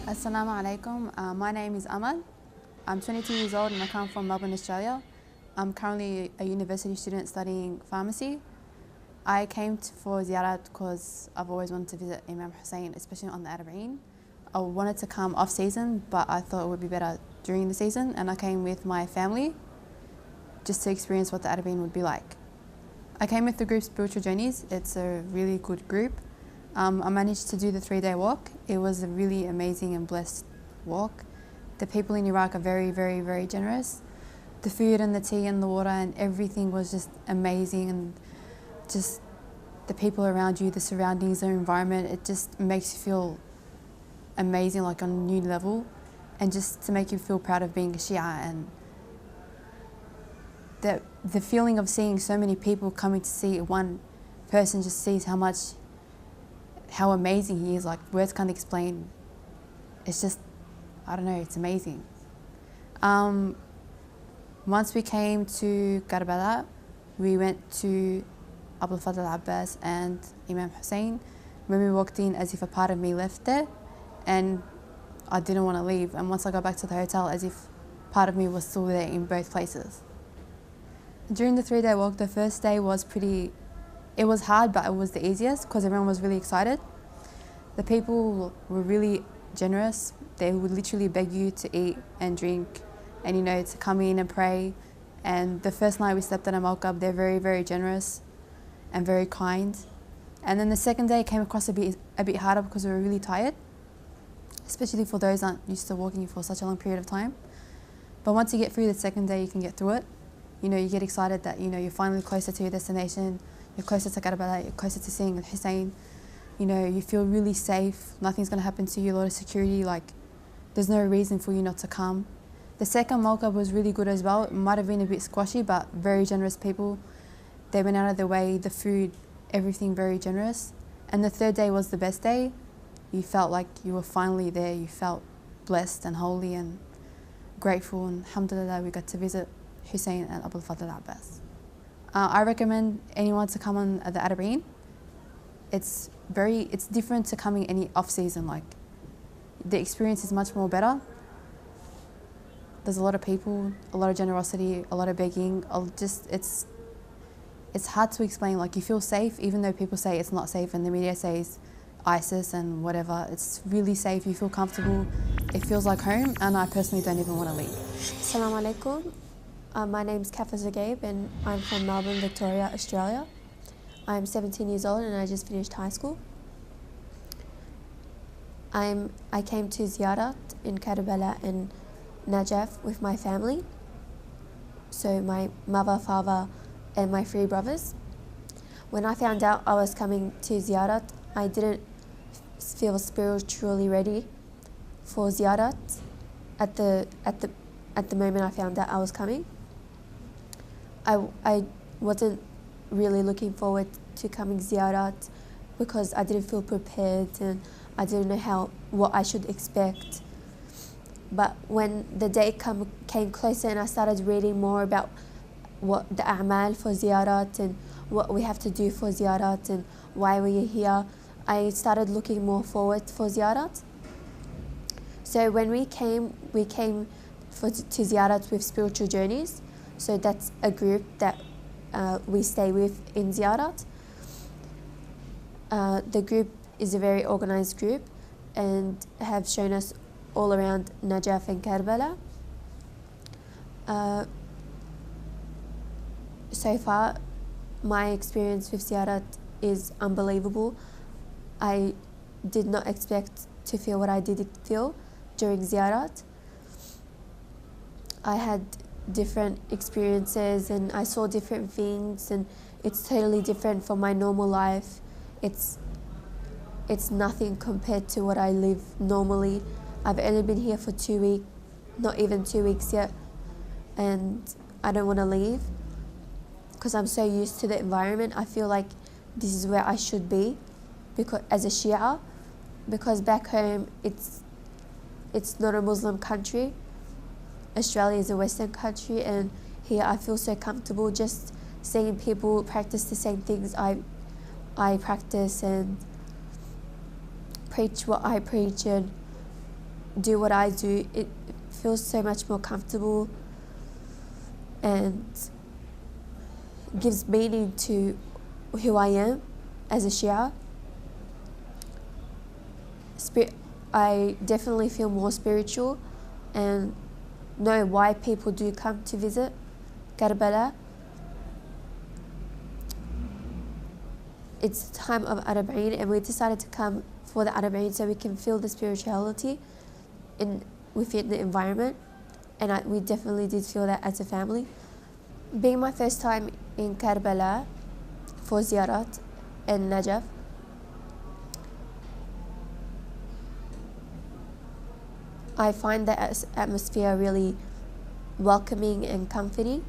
Assalamu alaikum. My name is Amal. I'm 22 years old and I come from Melbourne, Australia. I'm currently a university student studying pharmacy. I came for Zyarah because I've always wanted to visit Imam Hussein, especially on the Arba'een. I wanted to come off season, but I thought it would be better during the season, and I came with my family just to experience what the Arba'een would be like. I came with the group Spiritual Journeys. It's a really good group. I managed to do the 3-day walk. It was a really amazing and blessed walk. The people in Iraq are very, very, very generous. The food and the tea and the water and everything was just amazing, and just the people around you, the surroundings, the environment, it just makes you feel amazing, like on a new level, and just to make you feel proud of being a Shia, and the feeling of seeing so many people coming to see one person just sees how amazing he is, like words can't explain. It's just, I don't know, it's amazing. Once we came to Karbala, we went to Abu Fadl Abbas and Imam Hussein. When we walked in, as if a part of me left there, and I didn't want to leave. And once I got back to the hotel, as if part of me was still there in both places. During the 3-day walk, the first day was it was hard, but it was the easiest because everyone was really excited. The people were really generous. They would literally beg you to eat and drink and, to come in and pray. And the first night we slept at Amal, they're very, very generous and very kind. And then the second day came across a bit harder because we were really tired, especially for those that aren't used to walking for such a long period of time. But once you get through the second day, you can get through it. You get excited that, you're finally closer to your destination. You're closer to Karbala, you're closer to seeing Husain. You feel really safe, nothing's going to happen to you, a lot of security, there's no reason for you not to come. The second Malkab was really good as well. It might have been a bit squashy, but very generous people. They went out of their way, the food, everything very generous. And the third day was the best day. You felt like you were finally there, you felt blessed and holy and grateful, and alhamdulillah we got to visit Hussein and Abu Fadl Abbas. I recommend anyone to come on the Arba'een. It's different to coming any off-season. The experience is much more better. There's a lot of people, a lot of generosity, a lot of begging. It's hard to explain. You feel safe, even though people say it's not safe and the media says ISIS and whatever. It's really safe, you feel comfortable, it feels like home, and I personally don't even want to leave. Assalamu alaikum. My name is Kavisa Gaib and I'm from Melbourne, Victoria, Australia. I'm 17 years old and I just finished high school. I came to Zyarah in Karbala and Najaf with my family. So my mother, father and my 3 brothers. When I found out I was coming to Zyarah, I didn't feel spiritually ready for Zyarah at the moment I found out I was coming. I wasn't really looking forward to coming Zyarah because I didn't feel prepared and I didn't know what I should expect. But when the day came closer and I started reading more about what the Amal for Zyarah and what we have to do for Zyarah and why we're here, I started looking more forward for Zyarah. So when we came to Zyarah with Spiritual Journeys. So that's a group that we stay with in Zyarah. The group is a very organized group and have shown us all around Najaf and Karbala. so far, my experience with Zyarah is unbelievable. I did not expect to feel what I did feel during Zyarah. I had different experiences and I saw different things, and it's totally different from my normal life. It's nothing compared to what I live normally. I've only been here for 2 weeks, not even 2 weeks yet, and I don't want to leave because I'm so used to the environment. I feel like this is where I should be, because as a Shia, because back home it's not a Muslim country. Australia is a Western country, and here I feel so comfortable just seeing people practice the same things I practice, and preach what I preach and do what I do. It feels so much more comfortable and gives meaning to who I am as a Shia. I definitely feel more spiritual and know why people do come to visit Karbala. It's the time of Arba'een, and we decided to come for the Arba'een so we can feel the spirituality within the environment, and we definitely did feel that as a family. Being my first time in Karbala for Ziyarat and Najaf, I find the atmosphere really welcoming and comforting.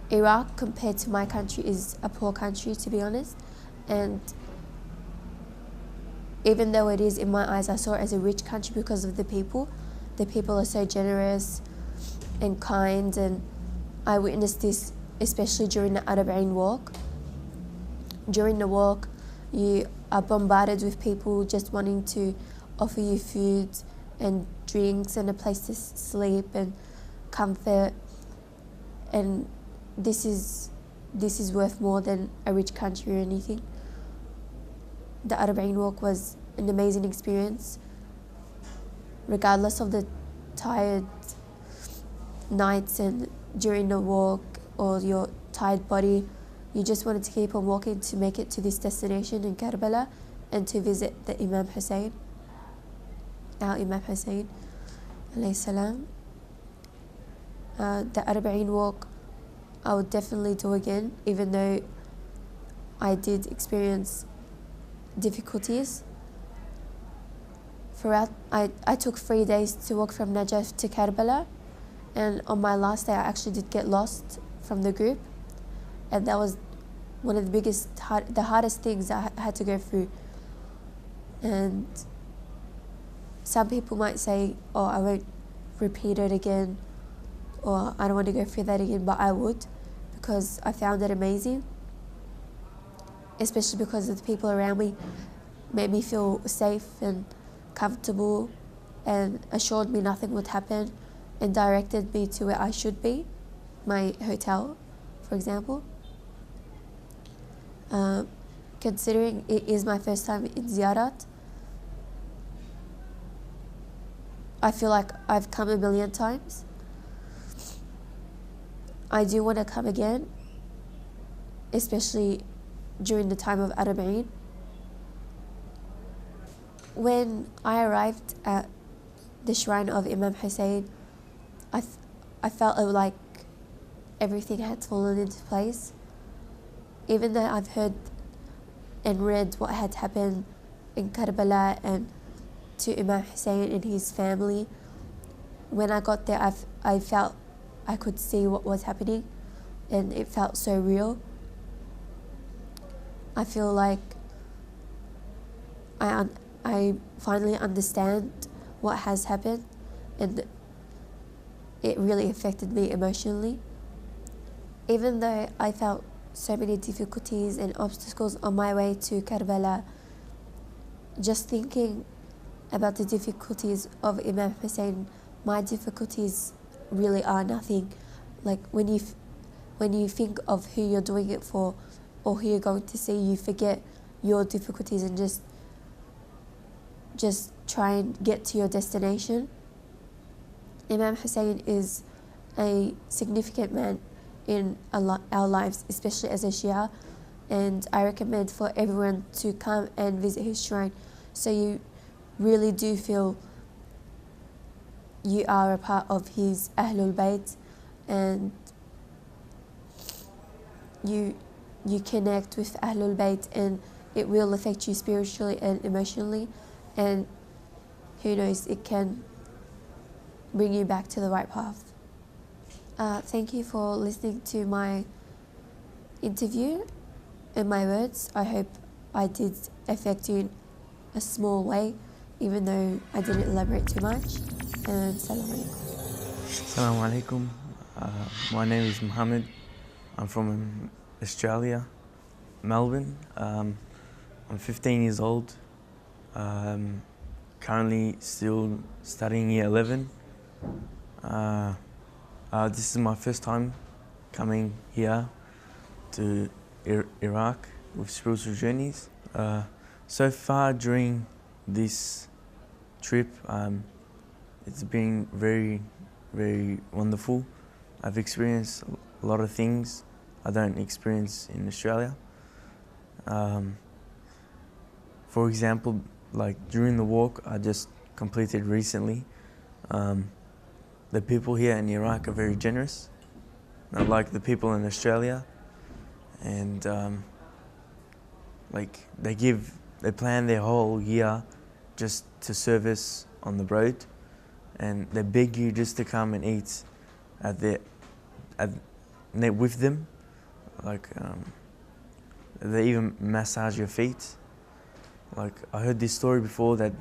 Iraq, compared to my country, is a poor country, to be honest, and even though it is, in my eyes, I saw it as a rich country because of the people. The people are so generous and kind, and I witnessed this especially during the Arba'een walk. During the walk, you are bombarded with people just wanting to offer you food and drinks and a place to sleep and comfort, and this is worth more than a rich country or anything. The Arba'een walk was an amazing experience. Regardless of the tired nights and during the walk or your tired body, you just wanted to keep on walking to make it to this destination in Karbala and to visit the Imam Hussein, our Imam Hussein alayhi salam. The Arba'een walk I would definitely do again, even though I did experience difficulties. I took 3 days to walk from Najaf to Karbala, and on my last day I actually did get lost from the group, and that was one of the hardest things I had to go through. And some people might say, oh, I won't repeat it again, or I don't want to go through that again, but I would, because I found it amazing, especially because the people around me made me feel safe and comfortable and assured me nothing would happen and directed me to where I should be, my hotel, for example. Considering it is my first time in Ziyarat, I feel like I've come a million times. I do want to come again, especially during the time of Arba'een. When I arrived at the shrine of Imam Hussein, I felt like everything had fallen into place. Even though I've heard and read what had happened in Karbala and to Imam Hussein and his family, when I got there, I felt I could see what was happening, and it felt so real. I feel like I finally understand what has happened, and it really affected me emotionally. Even though I felt so many difficulties and obstacles on my way to Karbala, just thinking about the difficulties of Imam Hussein, my difficulties really are nothing. Like when you think of who you're doing it for or who you're going to see, you forget your difficulties and just try and get to your destination. Imam Hussein is a significant man in our lives, especially as a Shia. And I recommend for everyone to come and visit his shrine, so you really do feel you are a part of his Ahlul Bayt, and you connect with Ahlul Bayt, and it will affect you spiritually and emotionally, and who knows, it can bring you back to the right path. Thank you for listening to my interview and my words. I hope I did affect you in a small way, even though I didn't elaborate too much. And salam alaikum. Assalamu alaikum. My name is Mohammed. I'm from Australia, Melbourne. I'm 15 years old. Currently still studying year 11. This is my first time coming here to Iraq with spiritual journeys. So far during this trip, it's been very, very wonderful. I've experienced a lot of things I don't experience in Australia. For example, like during the walk I just completed recently, the people here in Iraq are very generous, not like the people in Australia, and like they plan their whole year just to service on the road, and they beg you just to come and eat with them. Like they even massage your feet. Like I heard this story before that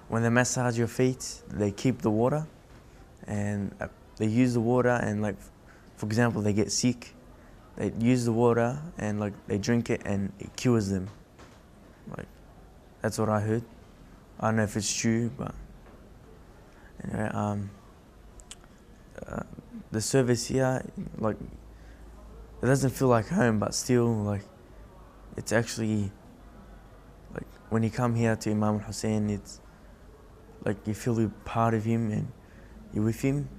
when they massage your feet, they keep the water, and they use the water, and like for example they get sick, they use the water and like they drink it and it cures them. Like that's what I heard. I don't know if it's true, but anyway, the service here, like it doesn't feel like home, but still like it's actually like when you come here to Imam Hussein, it's like you feel you're part of him and you're with him,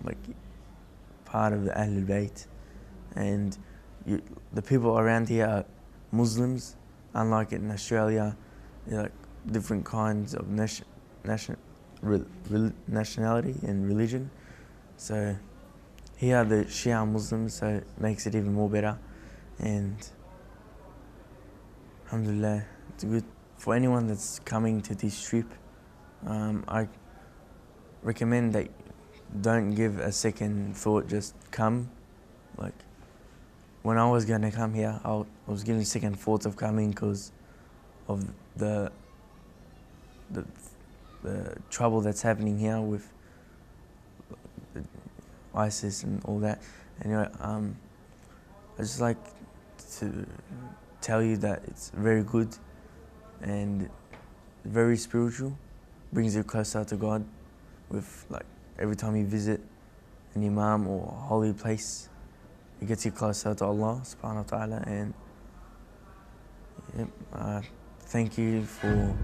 like part of the Ahlul Bayt. And the people around here are Muslims, unlike in Australia, like different kinds of nationality and religion. So here the Shia Muslims, so it makes it even more better. And alhamdulillah, it's good. For anyone that's coming to this trip, I recommend that don't give a second thought, just come. Like when I was going to come here, I was giving second thoughts of coming because of the trouble that's happening here with ISIS and all that. Anyway, I just like to tell you that it's very good and very spiritual, brings you closer to God. With like every time you visit an Imam or a holy place, it gets you closer to Allah subhanahu wa ta'ala. And thank you for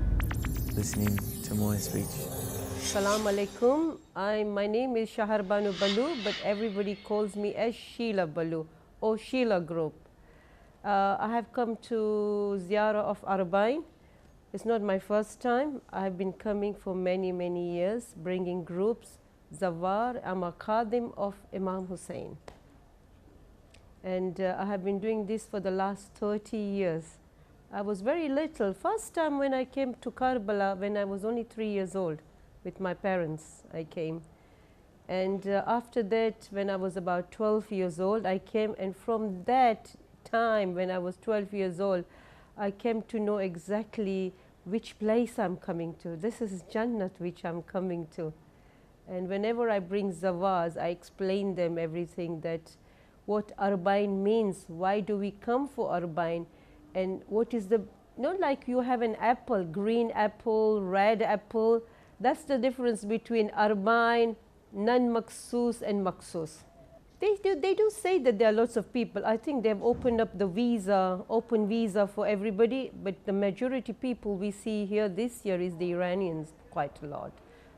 listening to my speech. Assalamu alaikum. My name is Shahrabano Balow, but everybody calls me as Sheila Balow or Sheila Group. I have come to Zyarah of Arbain. It's not my first time. I have been coming for many, many years, bringing groups. Zawar, I'm a Khadim of Imam Hussein. And I have been doing this for the last 30 years. I was very little. First time when I came to Karbala, when I was only 3 years old, with my parents, I came. And after that, when I was about 12 years old, I came. And from that time, when I was 12 years old, I came to know exactly which place I'm coming to. This is Jannat which I'm coming to. And whenever I bring zawaz, I explain them everything, that what Arbain means, why do we come for Arbain, and what is the, not like you have an apple, green apple, red apple. That's the difference between Arbain, non-maksus and maksus. They do say that there are lots of people. I think they have opened up the visa, open visa for everybody, but the majority people we see here this year is the Iranians, quite a lot.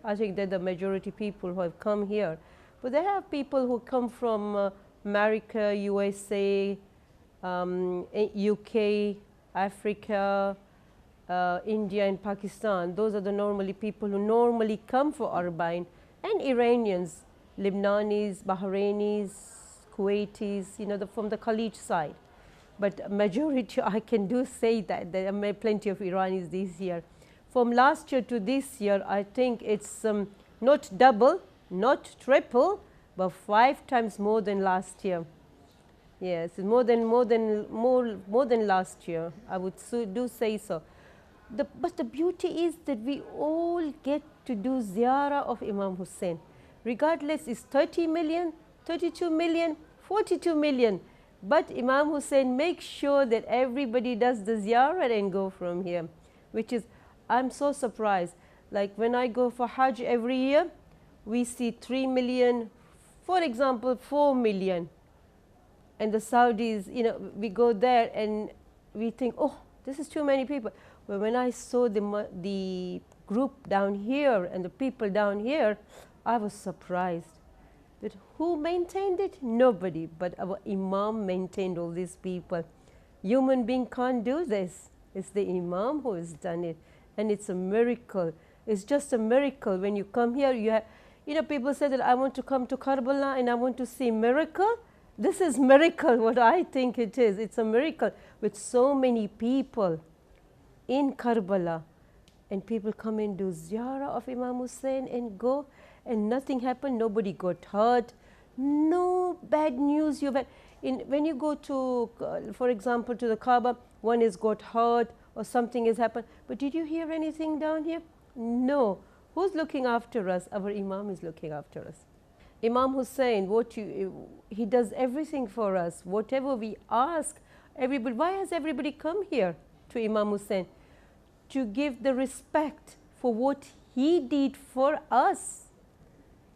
I think that the majority people who have come here But they have people who come from America, USA, UK, Africa, India and Pakistan. Those are the normally people who normally come for Arba'in, and Iranians, Lebanese, Bahrainis, Kuwaitis, you know, from the Khalij side. But majority, I can do say that there are plenty of Iranis this year. From last year to this year, I think it's not double, not triple, but 5 times more than last year. Yes, more than last year. I would do say so. But the beauty is that we all get to do Zyarah of Imam Hussein. Regardless, it's 30 million, 32 million, 42 million. But Imam Hussein makes sure that everybody does the Zyarah and go from here, which is, I'm so surprised. Like when I go for Hajj every year, we see 3 million, for example, 4 million. And the Saudis, you know, we go there and we think, oh, this is too many people. But when I saw the group down here and the people down here, I was surprised. That who maintained it? Nobody, but our Imam maintained all these people. Human being can't do this. It's the Imam who has done it. And it's a miracle. It's just a miracle. When you come here, you have, you know, people say that I want to come to Karbala and I want to see miracle. This is miracle, what I think it is. It's a miracle with so many people in Karbala. And people come and do Zyarah of Imam Hussein and go, and nothing happened. Nobody got hurt. No bad news you've had. When you go to, for example, to the Kaaba, one has got hurt or something has happened. But did you hear anything down here? No. Who's looking after us? Our Imam is looking after us. Imam Hussein, he does everything for us. Whatever we ask, everybody. Why has everybody come here to Imam Hussein? To give the respect for what he did for us.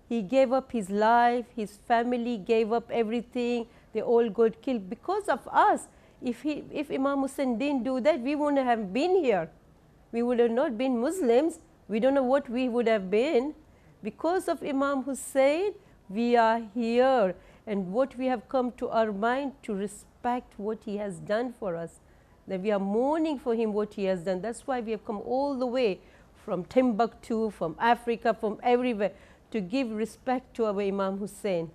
He gave up his life, his family gave up everything. They all got killed because of us. If Imam Hussein didn't do that, we wouldn't have been here. We would have not been Muslims. We don't know what we would have been. Because of Imam Hussein, we are here. And what we have come to our mind to respect what he has done for us. That we are mourning for him what he has done. That's why we have come all the way from Timbuktu, from Africa, from everywhere, to give respect to our Imam Hussein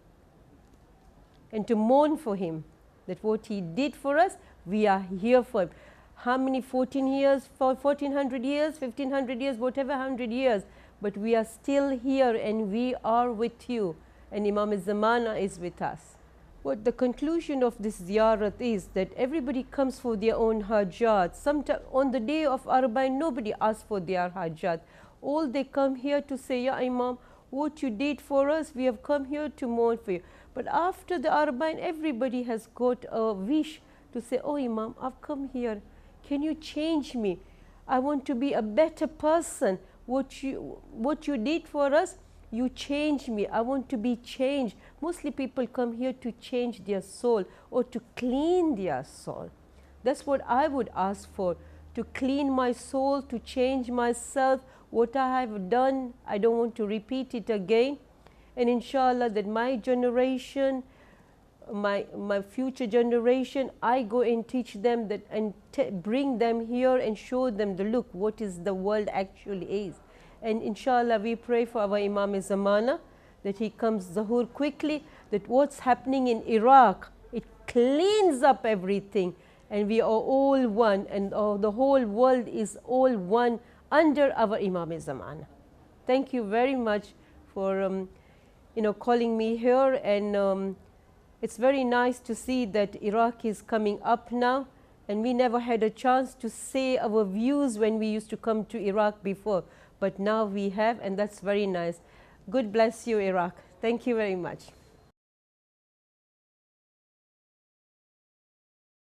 and to mourn for him, that what he did for us, we are here for him. How many, 14 years, 1400 years, 1500 years, whatever 100 years, but we are still here and we are with you, and Imam Zamana is with us. What the conclusion of this ziyarat is that everybody comes for their own hajat. Sometimes on the day of Arba'in, nobody asks for their hajat. All they come here to say, Ya Imam, what you did for us, we have come here to mourn for you. But after the Arba'in, everybody has got a wish to say, oh Imam, I've come here. Can you change me? I want to be a better person. What you did for us, you changed me. I want to be changed. Mostly people come here to change their soul or to clean their soul. That's what I would ask for, to clean my soul, to change myself. What I have done, I don't want to repeat it again. And inshallah that my generation, my future generation, I go and teach them that and bring them here and show them the look, what is the world actually is. And inshallah we pray for our Imam Zamana that he comes Zuhur quickly, that what's happening in Iraq, it cleans up everything and we are all one, and the whole world is all one under our Imam Zamana. Thank you very much for calling me here, and it's very nice to see that Iraq is coming up now, and we never had a chance to say our views when we used to come to Iraq before, but now we have, and that's very nice. God bless you, Iraq. Thank you very much.